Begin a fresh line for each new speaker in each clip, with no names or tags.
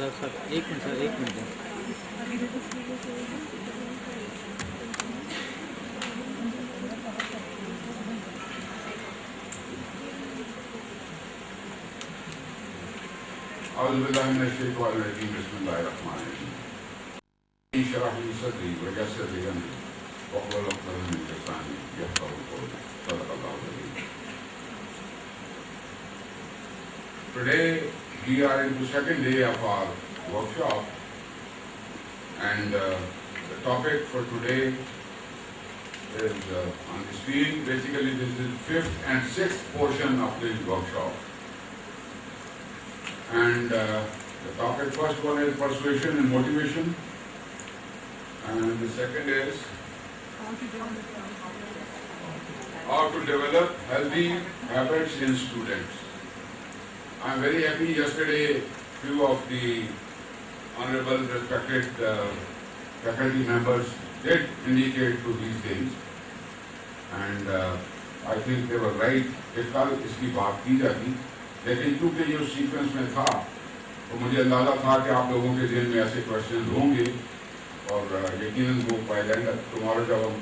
ایک منٹ
اعوذ باللہ من الشیطان الرجیم بسم اللہ الرحمن الرحیم اشرح لی صدری ویسر لی امری واحلل عقدۃ من لسانی یفقهوا قولی صدق اللہ العظیم. Today we are in the second day of our workshop, and the topic for today is on the screen. Basically this is the fifth and sixth portion of this workshop, and the topic, first one is persuasion and motivation, and the second is how to develop healthy habits in students. I am very happy. Yesterday, few of the honorable, respected faculty members did indicate to these things, and I think they were right کہ کل اس کی بات کی جاتی، لیکن چونکہ یہ اس sequence میں تھا تو مجھے اندازہ تھا کہ آپ لوگوں کے ذہن میں ایسے کوشچنز ہوں گے اور یقیناً وہ پائے جائیں گے. تمہارا جب ہم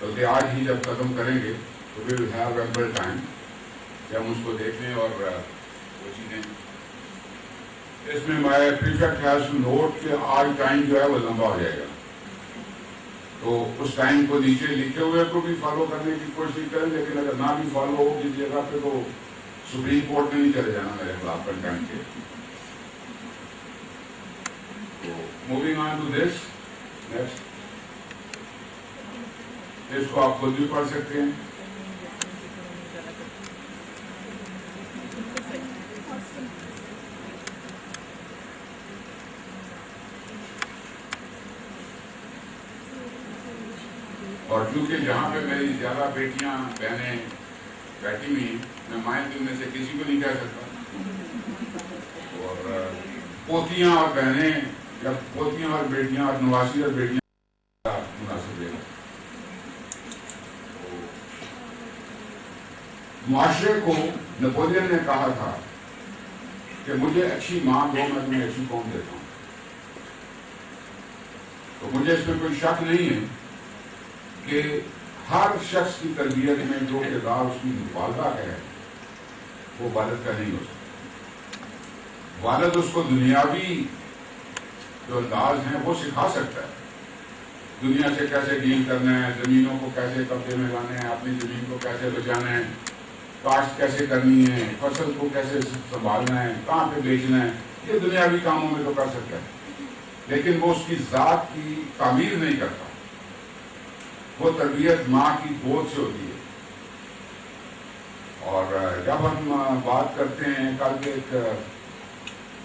بلکہ آج ہی جب ختم کریں گے تو وی ول ہیو ایمپل ٹائم کہ ہم اس کو دیکھ لیں اور وہ چیزیں. اس میں مائی پریفیکٹ ہیز ٹو نوٹ کہ آج ٹائم جو ہے وہ لمبا ہو جائے گا، تو اس ٹائم کو نیچے لکھے ہوئے کو بھی فالو کرنے کی کوشش کریں، لیکن اگر نہ بھی فالو ہو کسی جگہ پہ تو سپریم کورٹ میں نہیں چلے جانا میرے خلاف کنٹینٹ کے. تو moving on to this next, اس کو آپ خود بھی پڑھ سکتے ہیں. اور کیونکہ جہاں پہ میری زیادہ بیٹیاں بہنیں بیٹھی ہوئی، میں مائیں ان میں سے کسی کو نہیں کہہ سکتا، اور پوتیاں اور بہنیں یا پوتیاں اور بیٹیاں اور نواسی اور بیٹیاں مناسب ہے. معاشرے کو نپولین نے کہا تھا کہ مجھے اچھی ماں دو، میں تمہیں اچھی قوم دیتا ہوں. تو مجھے اس میں کوئی شک نہیں ہے کہ ہر شخص کی تربیت میں جو کردار اس کی والدہ ہے وہ والد کا نہیں ہو سکتا. والد اس کو دنیاوی جو انداز ہیں وہ سکھا سکتا ہے، دنیا سے کیسے ڈیل کرنا ہے، زمینوں کو کیسے قبضے میں لانا ہے، اپنی زمین کو کیسے بچانا ہے، کاشت کیسے کرنی ہے، فصل کو کیسے سنبھالنا ہے، کہاں پہ بیچنا ہے، یہ دنیاوی کاموں میں تو کر سکتا ہے، لیکن وہ اس کی ذات کی تعمیر نہیں کرتا. وہ تربیت ماں کی گود سے ہوتی ہے. اور جب ہم بات کرتے ہیں، کل کے ایک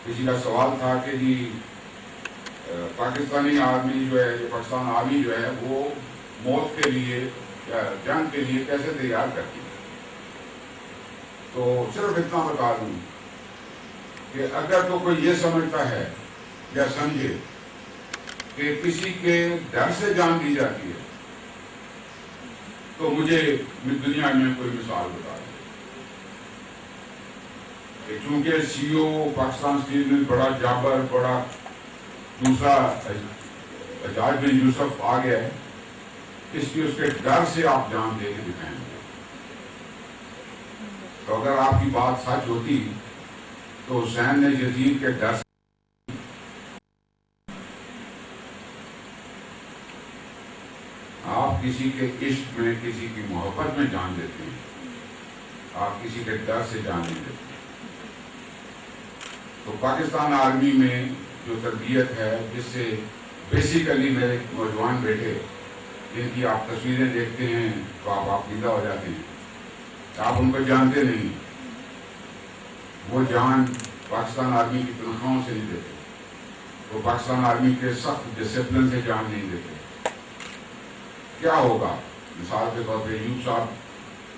کسی کا سوال تھا کہ جی پاکستانی آرمی جو ہے، پاکستان آرمی جو ہے وہ موت کے لیے یا جنگ کے لیے کیسے تیار کرتی ہے. تو صرف اتنا بتا دوں کہ اگر تو کوئی یہ سمجھتا ہے یا سمجھے کہ کسی کے ڈر سے جان دی جاتی ہے تو مجھے دنیا میں کوئی مثال بتا دے. چونکہ سی او پاکستان اسٹیل میں بڑا جابر، بڑا دوسرا اعجاز بن یوسف آ گیا ہے، اس کے ڈر سے آپ جان دے کے دکھائیں گے. تو اگر آپ کی بات سچ ہوتی تو حسین نے یزید کے ڈر سے، آپ کسی کے عشق میں، کسی کی محبت میں جان دیتے ہیں، آپ کسی کے ڈر سے جان نہیں دیتے. تو پاکستان آرمی میں جو تربیت ہے، جس سے بیسیکلی میرے نوجوان بیٹے جن کی آپ تصویریں دیکھتے ہیں تو آپ عقیدہ ہو جاتے ہیں، آپ ان کو جانتے نہیں. وہ جان پاکستان آرمی کی تنخواہوں سے نہیں دیتے، وہ پاکستان آرمی کے سخت ڈسپلن سے جان نہیں دیتے. کیا ہوگا؟ مثال کے طور پہ ایوب صاحب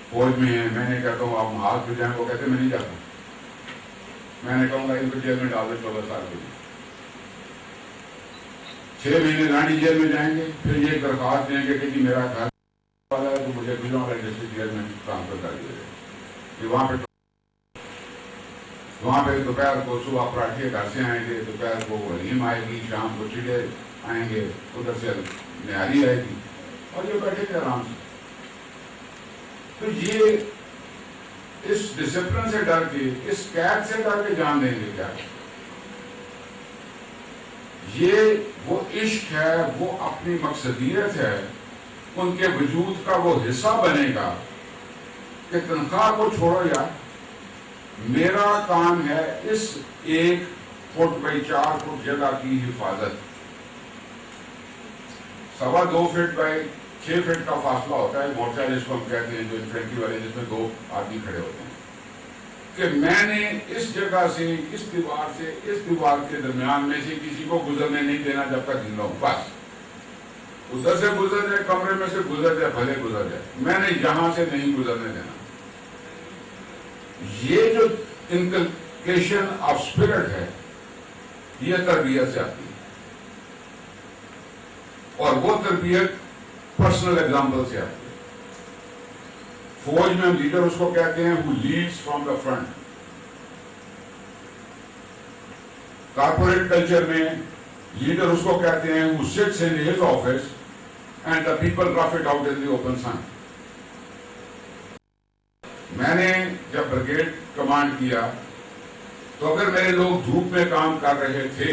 فوج میں ہیں، میں نے کہتا ہوں آپ محاذ پہ جائیں، وہ کہتے میں نہیں جاتا. میں نے کہوں گا ان کو جیل میں ڈال دیں 14 سال کے لیے، 6 مہینے رانی جیل میں جائیں گے، پھر یہ درخواست دیں گے کہ جی میرا گھر والا ہے تو مجھے بلوں والا ڈسٹرکٹ جیل میں ٹرانسفر کر دیا جائے. یہ وہاں پہ وہاں پہ دوپہر کو صبح پراٹھے گھر سے آئیں گے، دوپہر کو حلیم آئے گی، شام کو چڑے آئیں گے، ادھر سے نہاری آئے گی، اور یہ بیٹھے گے آرام سے. تو یہ اس ڈسپلن سے ڈر کے، اس قید سے ڈر کے جان دیں گے کیا؟ یہ وہ عشق ہے، وہ اپنی مقصدیت ہے، ان کے وجود کا وہ حصہ بنے گا کہ تنخواہ کو چھوڑو یار، میرا کام ہے اس 1 فٹ بائی 4 فٹ جگہ کی حفاظت. 2.25 فٹ بائی 6 فٹ کا فاصلہ ہوتا ہے مورچہ جس کو ہم کہتے ہیں، جو انفینٹری والے جس میں 2 آدمی کھڑے ہوتے ہیں، کہ میں نے اس جگہ سے، اس دیوار کے درمیان میں سے کسی کو گزرنے نہیں دینا جب تک زندہ ہوں. بس ادھر سے گزر جائے، کمرے میں سے گزر جائے، بھلے گزر جائے، میں نے یہاں سے نہیں گزرنے دینا. یہ جو انکلکیشن آف اسپرٹ ہے، یہ تربیت سے آتی ہے، اور وہ تربیت پرسنل ایگزامپل سے آتی ہے. فوج میں ہم لیڈر اس کو کہتے ہیں who leads from the front. Corporate culture میں لیڈر اس کو کہتے ہیں who sits in his office and the people rough it out in the open sun. میں نے جب بریگیڈ کمانڈ کیا تو اگر میرے لوگ دھوپ میں کام کر رہے تھے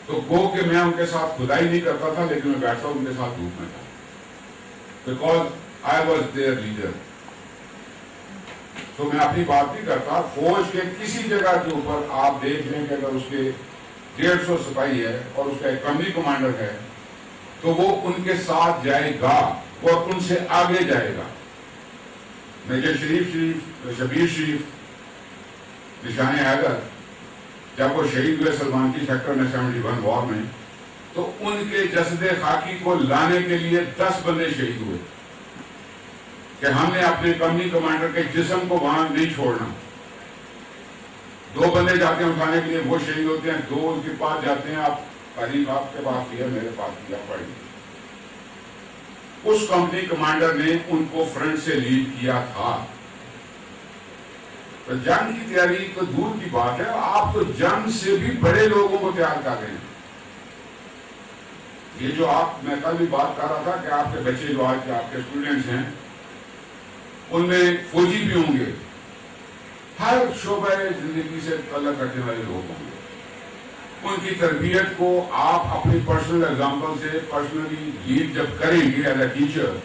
تو گو کہ میں ان کے ساتھ کھدائی نہیں کرتا تھا، لیکن میں بیٹھتا ان کے ساتھ دھوپ میں تھا، because I was their leader. تو میں اپنی بات نہیں کرتا، فوج کے کسی جگہ کے اوپر آپ دیکھ لیں کہ اگر اس کے 150 سپاہی ہے اور اس کا ایک کمپنی کمانڈر ہے تو وہ ان کے ساتھ جائے گا اور ان سے آگے جائے گا. میجر شبیر شریف نشان حیدر جب وہ شہید ہوئے سلمان کی سیکٹر میں 71 وار میں، تو ان کے جسد خاکی کو لانے کے لیے 10 بندے شہید ہوئے کہ ہم نے اپنے کمپنی کمانڈر کے جسم کو وہاں نہیں چھوڑنا. 2 بندے جاتے ہیں اٹھانے کے لیے، وہ شہید ہوتے ہیں، 2 ان کے پاس جاتے ہیں. آپ تاریخ آپ کے پاس کیا، میرے پاس کیا، پڑھی. اس کمپنی کمانڈر نے ان کو فرنٹ سے لیڈ کیا تھا. تو جنگ کی تیاری تو دور کی بات ہے، آپ تو جنگ سے بھی بڑے لوگوں کو تیار کر رہے ہیں. یہ جو میں کل بھی بات کر رہا تھا کہ آپ کے بچے جو آج کے آپ کے اسٹوڈنٹس ہیں، ان میں فوجی بھی ہوں گے، ہر شعبہ زندگی سے تعلق رکھنے والے لوگ ہوں گے. ان کی تربیت کو آپ اپنی پرسنل ایگزامپل سے پرسنلی لیڈ جب کریں گے ایز اے ٹیچر،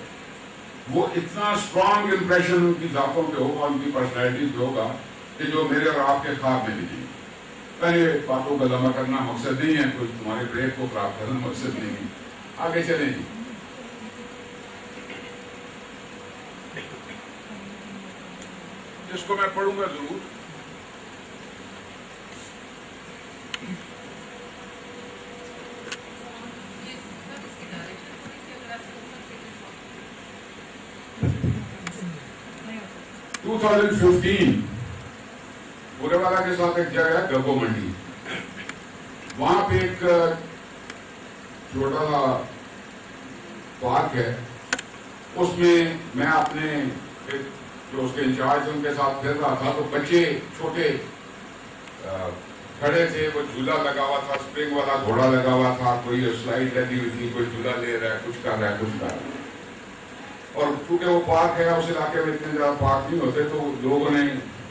وہ اتنا اسٹرانگ امپریشن ان کی ذاتوں پہ ہوگا، ان کی پرسنالٹی پہ ہوگا کہ جو میرے اور آپ کے خواب میں نہیں. پہلے باتوں کا لمبا کرنا مقصد نہیں ہے، کوئی تمہارے بریک کو خراب کرنا مقصد نہیں ہے. آگے چلیں جی. اس کو میں پڑھوں گا ضرور. ٹو 2015 پورے والا کے ساتھ ایک جگہ ہے گگو منڈی، وہاں پہ ایک چھوٹا سا پارک ہے. اس میں اپنے جو اس کے انچارج ان کے ساتھ پھر رہا تھا، تو بچے چھوٹے کھڑے تھے، وہ جھولا لگا ہوا تھا، اسپرنگ والا گھوڑا لگا ہوا تھا، کوئی سلائڈ لگی ہوئی تھی، کوئی جھولا لے رہا ہے، کچھ کر رہا ہے، کچھ کر رہا ہے. اور چونکہ وہ پارک ہے، اس علاقے میں اتنے زیادہ پارک نہیں ہوتے، تو لوگوں نے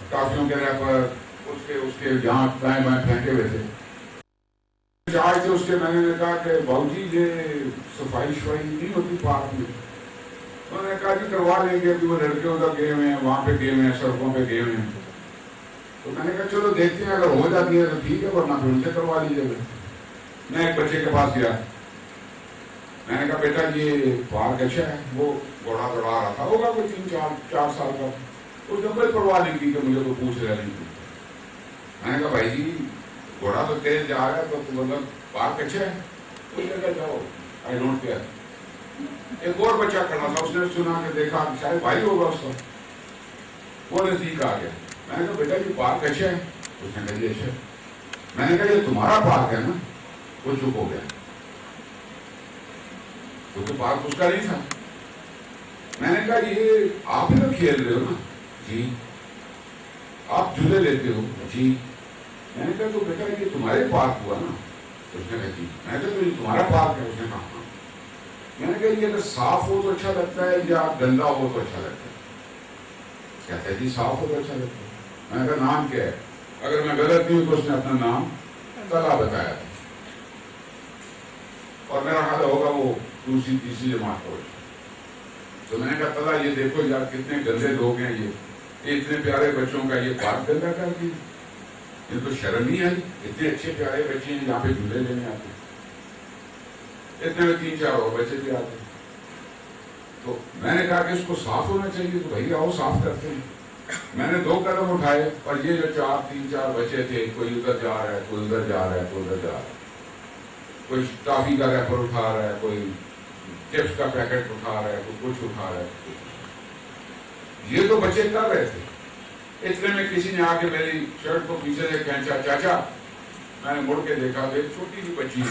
کافیوں کے رہ پر اس کے جہاں دائیں بائیں پھینکے ہوئے تھے. انچارج تھے اس کے، میں نے کہا کہ باؤ جی یہ صفائی شفائی نہیں ہوتی پارک میں؟ انہوں نے کہا جی کروا لیں گے، ابھی وہ لڑکے ادھر گئے ہوئے ہیں، وہاں پہ گئے ہوئے ہیں، سڑکوں پہ گئے ہوئے ہیں. تو میں نے کہا چلو دیکھتے ہیں، اگر ہو جاتی ہے تو ٹھیک ہے، ورنہ پھر ان سے کروا لیجیے گا. میں ایک بچے کے پاس گیا، میں نے کہا بیٹا یہ پارک اچھا ہے. وہ گھوڑا دوڑا رہا تھا، ہوگا کوئی 3-4 سال کا. اس نے کوئی پرواہ نہیں کی کہ مجھے کوئی پوچھ رہا نہیں. میں نے کہا بھائی جی گھوڑا تو تیز جا رہا ہے، تو مطلب پارک اچھا ہے. اس نے کہا جاؤ، آئی ڈونٹ کیئر. ایک اور بچہ کھڑا تھا، اس نے سنا کہ دیکھا شاید بھائی ہوگا اس کا، وہ نزدیک آ گیا. میں نے کہا بیٹا یہ پارک اچھا ہے. اس نے کہا جی اچھا ہے. میں نے کہا یہ تمہارا پارک ہے نا؟ وہ چپ ہو گیا کیونکہ پارک اس کا نہیں تھا. میں نے کہا یہ آپ ہی تو کھیل رہے ہو نا؟ جی. آپ جھولے لیتے ہو؟ جی. میں نے کہا تو بیٹا یہ تمہارے پارک ہوا نا؟ اس نے کہا جی. میں نے کہا تو یہ تمہارا پارک ہے؟ اس نے کہا ہاں. میں نے کہا یہ اگر صاف ہو تو اچھا لگتا ہے یا گندا ہو تو اچھا لگتا ہے؟ کہتا ہے جی صاف ہو تو اچھا لگتا ہے. میں نے کہا نام کیا ہے؟ اگر میں غلط نہیں ہوں تو اس نے اپنا نام تلا بتایا تھا، اور میرا خیال ہوگا وہ دوسری تیسری جماعت کا. تو میں نے کہا تلا یہ دیکھو یار کتنے گندے لوگ ہیں، یہ اتنے پیارے بچوں کا یہ پارک گندا کر دیا. یہ تو شرم نہیں آئی، اتنے اچھے پیارے بچے ہیں یہاں پہ جھولے لینے آتے ہیں، اتنے میں 3-4 اور بچے بھی آتے ہیں. تو میں نے کہا کہ اس کو صاف ہونا چاہیے، تو بھائی آؤ صاف کرتے ہیں. میں نے 2 قدم اٹھائے اور یہ جو 3-4 بچے تھے، کوئی ادھر جا رہا ہے، کوئی ادھر جا رہا ہے، کوئی ادھر جا رہا ہے، کوئی ٹافی کا ریپر اٹھا رہا ہے، کوئی چپس کا پیکٹ اٹھا رہا ہے، کوئی کچھ اٹھا رہا ہے. یہ تو بچے کر رہے تھے. اتنے میں کسی نے آ کے میری شرٹ کو پیچھے سے کھینچا. چاچا. میں نے مڑ کے دیکھا کہ ایک چھوٹی سی بچی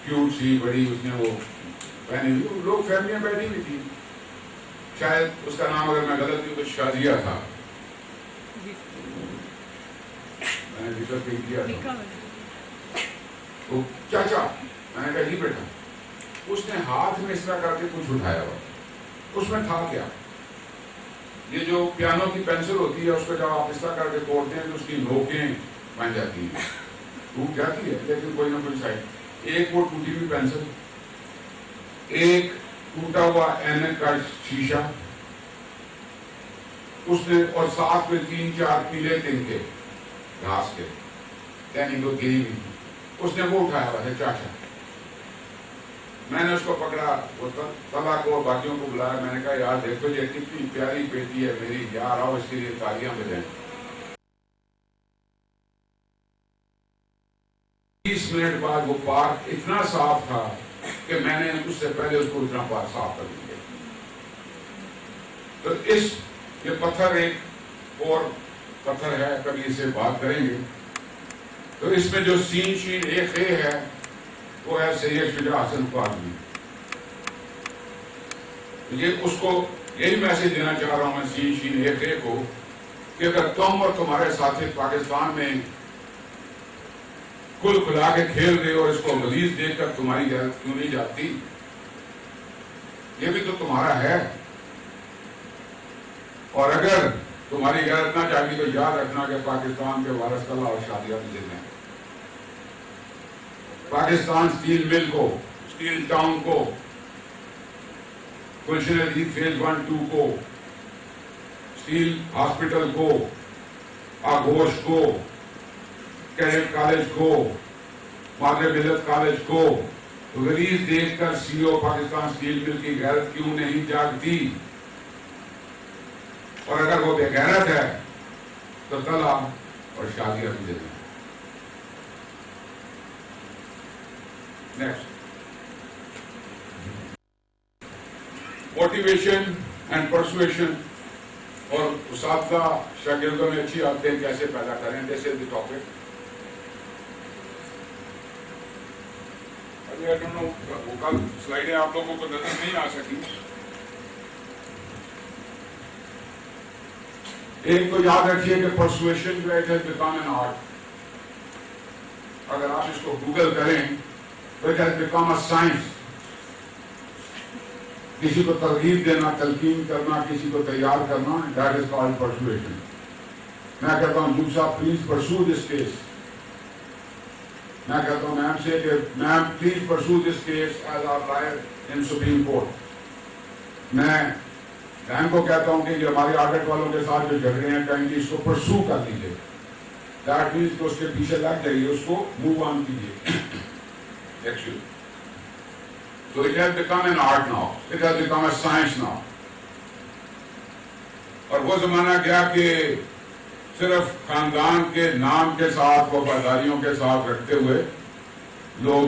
کیوٹ سی بڑی، اس نے وہ پہنی ہوئی، لوگ فیملیاں بیٹھی ہوئی تھی. شاید اس کا نام اگر میں غلط نہیں تو شازیہ تھا، میں نے ذکر نہیں کیا تھا. تو چاچا. میں نے کہا جی بیٹا. اس نے ہاتھ میں اس طرح کر کے کچھ اٹھایا ہوا. اس میں تھا کیا؟ یہ جو پیانو کی پینسل ہوتی ہے اس کو جب آپ اس طرح کر کے توڑتے ہیں تو اس کی نوکیں بن جاتی ہیں، ٹوٹ جاتی ہے، لیکن کوئی نہ کوئی سائڈ. ایک وہ ٹوٹی ہوئی پینسل، ایک ٹوٹا ہوا اینک کا شیشہ اس نے، اور ساتھ میں 3-4 پیلے تنکے گھاس کے یعنی وہ گری ہوئی. اس نے وہ اٹھایا ہوا ہے چاچا. میں نے اس کو پکڑا، وہ تلا کو اور باقیوں کو بلایا. میں نے کہا یار دیکھو یہ کتنی پیاری بیٹی ہے میری، یار آؤ اس کے لیے تالیاں بجائیں. 20 منٹ بعد وہ پارک اتنا صاف تھا کہ میں نے اس سے پہلے اس کو اتنا پارک صاف کر دیا. تو یہ پتھر ایک اور پتھر ہے، کبھی اسے بات کریں گے. تو اس میں جو سین شین ایک ہے وہ ہے سید شجاع حسن خواجوی. یہ اس کو یہی میسج دینا چاہ رہا ہوں میں سین شین ایک کو، کہ اگر تم اور تمہارے ساتھی پاکستان میں کل کھلا کے کھیل رہے اور اس کو غلیظ دیکھ کر تمہاری غیرت کیوں نہیں جاتی؟ یہ بھی تو تمہارا ہے. اور اگر تمہاری غیرت نہ جاگی تو یاد رکھنا کہ پاکستان کے وارث اللہ اور شادیہ بھی دیتے ہیں. پاکستان سٹیل مل کو، سٹیل ٹاؤن کو، گلشن عزیز فیز 1-2 کو، سٹیل ہاسپٹل کو، آگوش کو، کیڈٹ کالج کو، مادر ملت کالج کو غلیظ دیکھ کر سی او پاکستان سٹیل مل کی غیرت کیوں نہیں جاگتی؟ اور اگر وہ بے غیرت ہے تو تلا اور شادیہ بھی دے دیں. نیکسٹ، موٹیویشن اینڈ پرسویشن اور اساتذہ شاگردوں میں اچھی عادتیں کیسے پیدا کریں. دس از دی ٹاپک. وہ کل سلائیڈیں آپ لوگوں کو نظر نہیں آ سکی. ایک تو یاد رکھیے کہ پرسویشن جو ہے it has become an art. اگر آپ اس کو گوگل کریں تو it has become a science. کسی کو ترغیب دینا، تلقین کرنا، کسی کو تیار کرنا، دیٹ از کالڈ پرسویشن. میں کہتا ہوں جج صاحب پلیز پرسو دس کیس. میں کہتا ہوں میم سے کہ ma'am please pursue this case as our lawyer in Supreme Court. میں میم کو کہتا ہوں کہ یہ ہمارے آڈٹ والوں کے ساتھ جو جھگڑے ہیں کہیں اس کو پرسو کر دیجیے. دیٹ مینس کہ اس کے پیچھے لگ جائیے، اس کو موو آن کیجیے. Actually So it has become an art now. It has become a science now. اور وہ زمانہ گیا کہ صرف خاندان کے نام کے ساتھ وفاداریوں کے ساتھ رکھتے ہوئے لوگ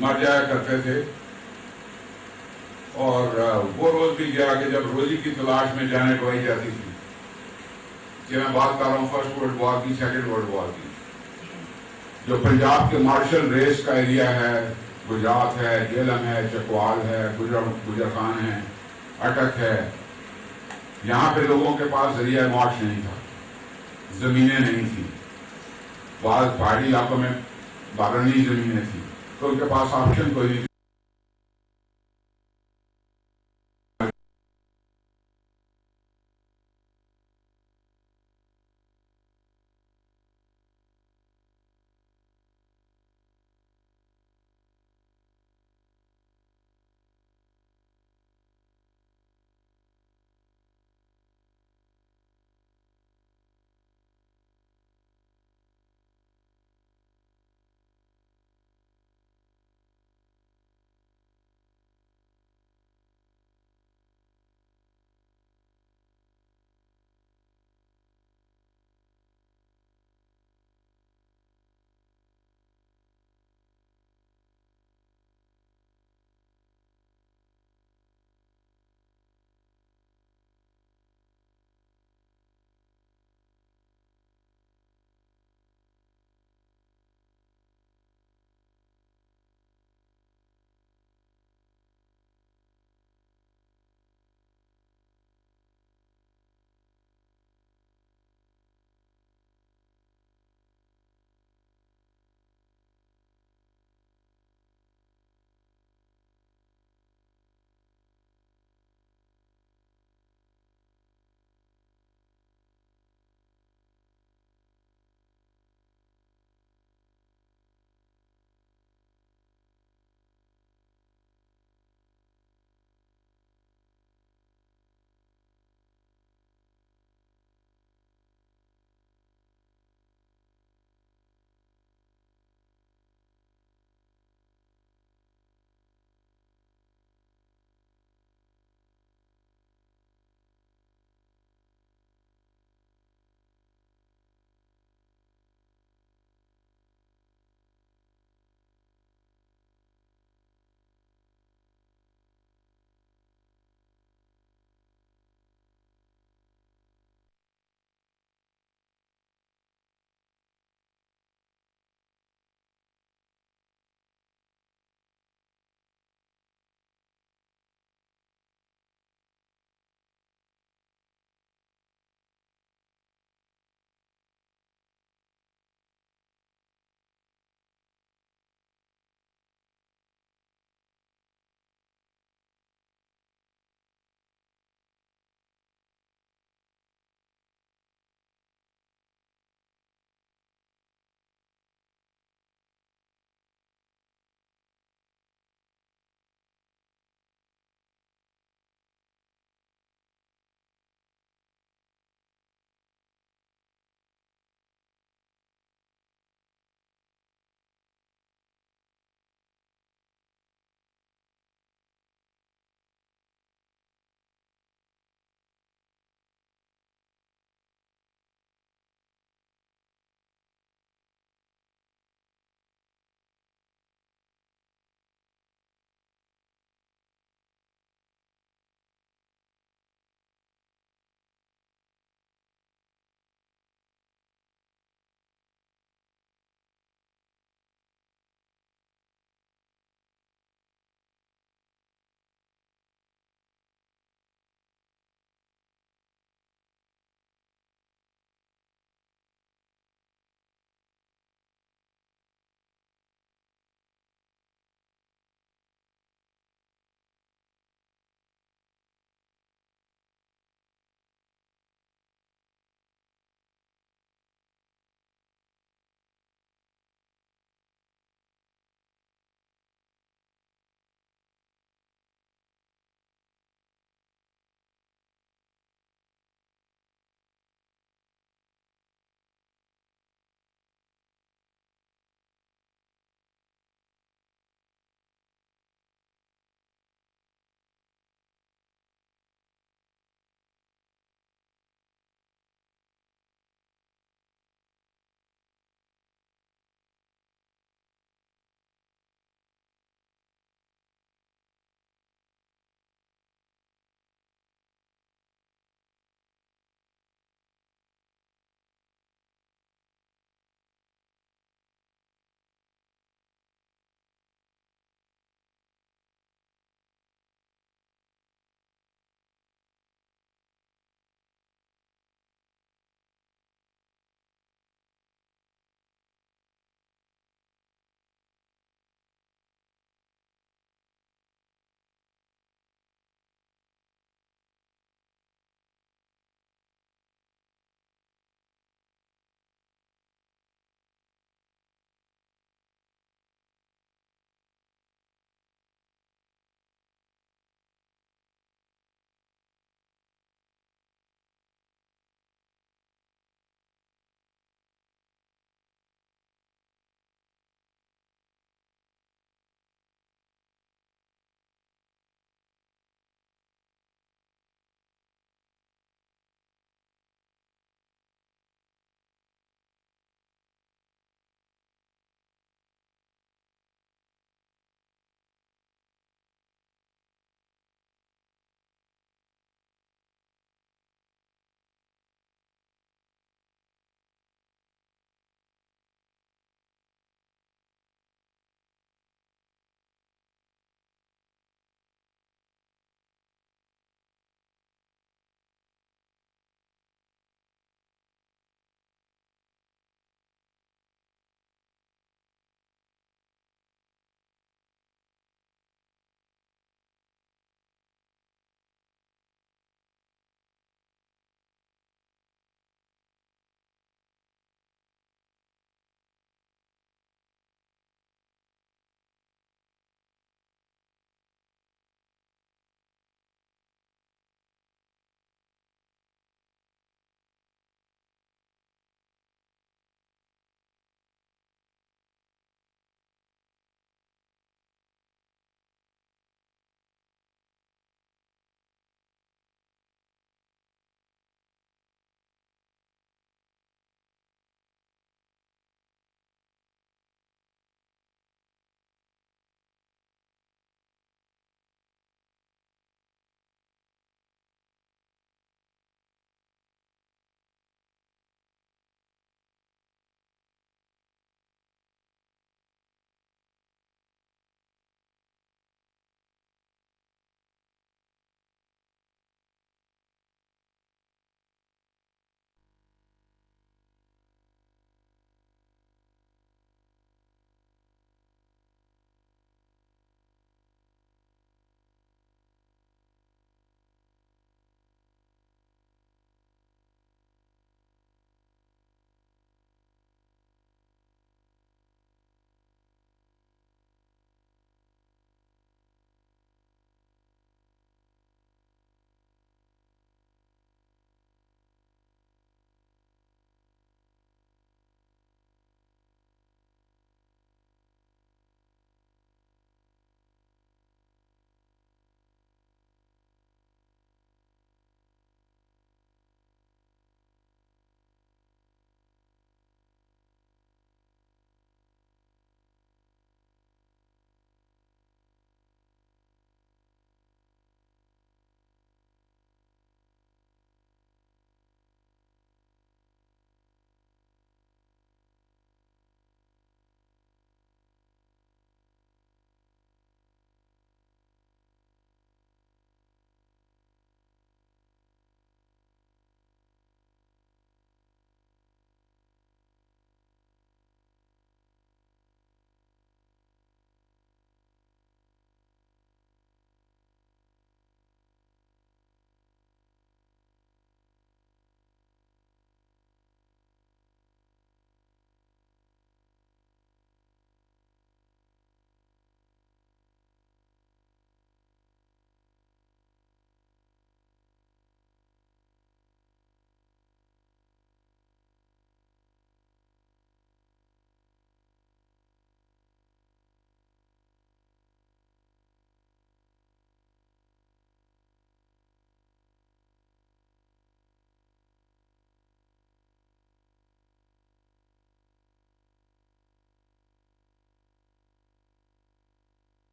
مر جایا کرتے تھے. اور وہ روز بھی گیا کہ جب روزی کی تلاش میں جانے پائی جاتی تھی. کہ میں بات کر رہا ہوں فرسٹ ورلڈ وار کی، سیکنڈ ورلڈ وار کی. جو پنجاب کے مارشل ریس کا ایریا ہے، گجرات ہے، جیلم ہے، چکوال ہے، گجر خان ہے، اٹک ہے، یہاں پہ لوگوں کے پاس ذریعہ معاش نہیں تھا. زمینیں نہیں تھیں، بعض پہاڑی علاقوں میں بارانی زمینیں تھیں، تو ان کے پاس آپشن کوئی نہیں